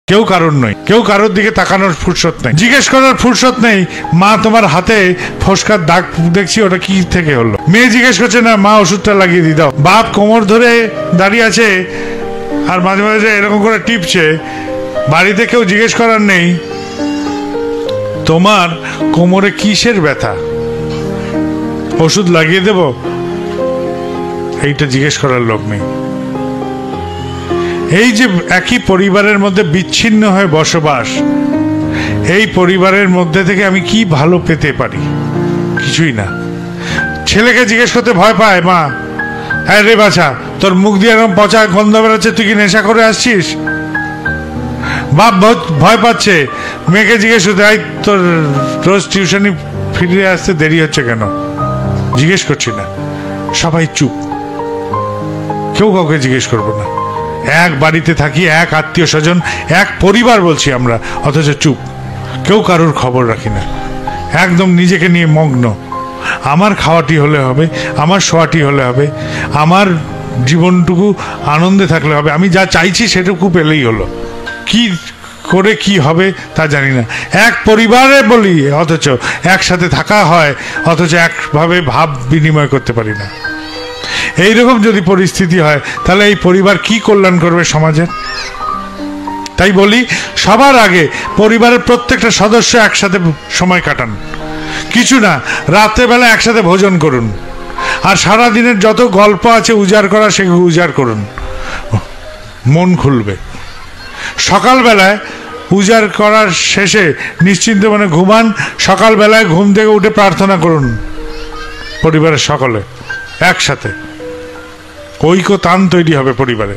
কেউ কারোর নয়, কেউ কারোর দিকে তাকানোর ফুরসত নেই, জিজ্ঞেস করার ফুরসত নেই। মা তোমার হাতে ফোসকার দাগ দেখছি, ওটা কি থেকে হলো? মেয়ে জিজ্ঞেস করছে না মা ওষুধটা লাগিয়ে দিয়ে দাও। বাপ কোমর ধরে দাঁড়িয়ে আছে আর মাঝে মাঝে এরকম করে টিপছে, বাড়িতে কেউ জিজ্ঞেস করার নেই তোমার কোমরে কিসের ব্যথা, ওষুধ লাগিয়ে দেব, এইটা জিজ্ঞেস করার লোক নেই। এই যে একই পরিবারের মধ্যে বিচ্ছিন্ন হয়ে বসবাস, এই পরিবারের মধ্যে থেকে আমি কি ভালো পেতে পারি? কিছুই না। ছেলেকে জিজ্ঞেস করতে ভয় পায় মা, হ্যাঁ রে বাছা তোর মুখ দিয়ে এরকম পচা গন্ধ বেরোচ্ছে, তুই কি নেশা করে আসছিস? বাপ ভয় পাচ্ছে মেয়েকে জিজ্ঞেস করতে, আই তোর রোজ টিউশনি ফিরে আসতে দেরি হচ্ছে কেন? জিজ্ঞেস করছি না, সবাই চুপ, কেউ কাউকে জিজ্ঞেস করবো না। এক বাড়িতে থাকি, এক আত্মীয় স্বজন, এক পরিবার বলছি আমরা, অথচ চুপ, কেউ কারোর খবর রাখি না, একদম নিজেকে নিয়ে মগ্ন। আমার খাওয়াটি হলে হবে, আমার শোয়াটি হলে হবে, আমার জীবনটুকু আনন্দে থাকলে হবে, আমি যা চাইছি সেটুকু পেলেই হলো। কি করে কি হবে তা জানি না। এক পরিবারে বলি অথচ একসাথে থাকা হয়, অথচ একভাবে ভাব বিনিময় করতে পারি না। এইরকম যদি পরিস্থিতি হয় তাহলে এই পরিবার কি কল্যাণ করবে সমাজের? তাই বলি সবার আগে পরিবারের প্রত্যেকটা সদস্য একসাথে সময় কাটান, কিছু না রাত্রেবেলা একসাথে ভোজন করুন, আর সারা দিনের যত গল্প আছে উজাড় করা সেগুলো উজাড় করুন, মন খুলবে। সকালবেলায় উজাড় করার শেষে নিশ্চিন্ত মনে ঘুমান, সকালবেলায় ঘুম থেকে উঠে প্রার্থনা করুন পরিবারের সকলে একসাথে। ঐক্যতান তৈরি হবে পরিবারে,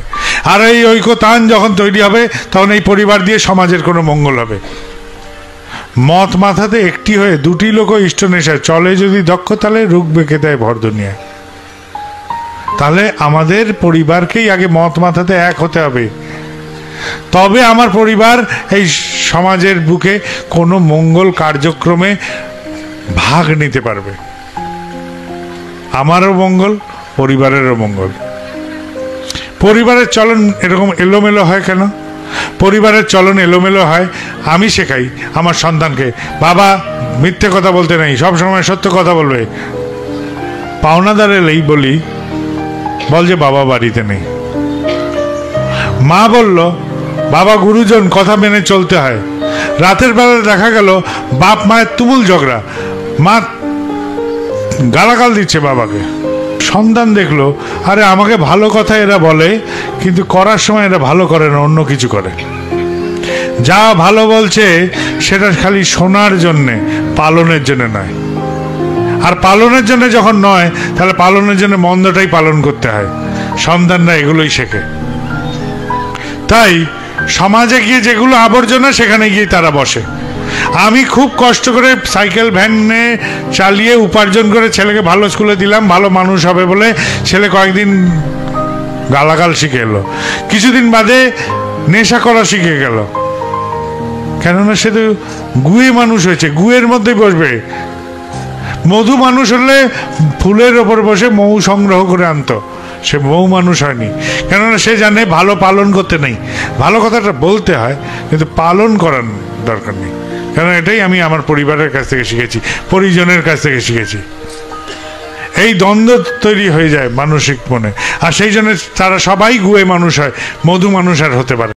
আর এই ঐক্যতান যখন তৈরি হবে তখন এই পরিবার দিয়ে সমাজের কোনো মঙ্গল হবে। মত মাথাতে একটি হয়ে দুটি লোক ইষ্ট নেশায় চলে যদি দক্ষ, তাহলে রুখ বেঁকে দেয় ভর দুনিয়ায়। তাহলে আমাদের পরিবারকেই আগে মত মাথাতে এক হতে হবে, তবে আমার পরিবার এই সমাজের বুকে কোনো মঙ্গল কার্যক্রমে ভাগ নিতে পারবে। আমারও মঙ্গল, পরিবারেরও মঙ্গল। পরিবারের চলন এরকম এলোমেলো হয় কেন? পরিবারের চলন এলোমেলো হয়, আমি শেখাই আমার সন্তানকে, বাবা মিথ্যে কথা বলতে নেই, সবসময় সত্য কথা বলবে। পাওনাদার এলেই বলি, বল যে বাবা বাড়িতে নেই। মা বলল বাবা গুরুজন, কথা মেনে চলতে হয়। রাতের বেলা দেখা গেল বাপ মায়ের তুমুল ঝগড়া, মা গালাগাল দিচ্ছে বাবাকে। সন্তান দেখলো আরে আমাকে ভালো কথা এরা বলে, কিন্তু করার সময় এরা ভালো করে না, অন্য কিছু করে। যা ভালো বলছে সেটা খালি শোনার জন্যে, পালনের জন্য নয়। আর পালনের জন্য যখন নয়, তাহলে পালনের জন্য মন্দটাই পালন করতে হয়। সন্তানরা এগুলোই শেখে। তাই সমাজে গিয়ে যেগুলো আবর্জনা সেখানে গিয়ে তারা বসে। আমি খুব কষ্ট করে সাইকেল ভ্যানে চালিয়ে উপার্জন করে ছেলেকে ভালো স্কুলে দিলাম, ভালো মানুষ হবে বলে। ছেলে কয়েকদিন গালাগাল শিখে এলো, কিছুদিন বাদে নেশা করা শিখে গেল। কেননা সে তো গুয়ে মানুষ হয়েছে, গুয়ের মধ্যে বসবে। মধু মানুষ হলে ফুলের ওপর বসে মৌ সংগ্রহ করে আনতো, সে মৌ মানুষ হয়নি। কেননা সে জানে ভালো পালন করতে নেই, ভালো কথাটা বলতে হয় কিন্তু পালন করার দরকার নেই। কারণ এটাই আমি আমার পরিবারের কাছ থেকে শিখেছি, পরিজনের কাছ থেকে শিখেছি। এই দ্বন্দ্ব তৈরি হয়ে যায় মানসিক মনে, আর সেই জন্য তারা সবাই গুয়ে মানুষ হয়, মধু মানুষ আর হতে পারে।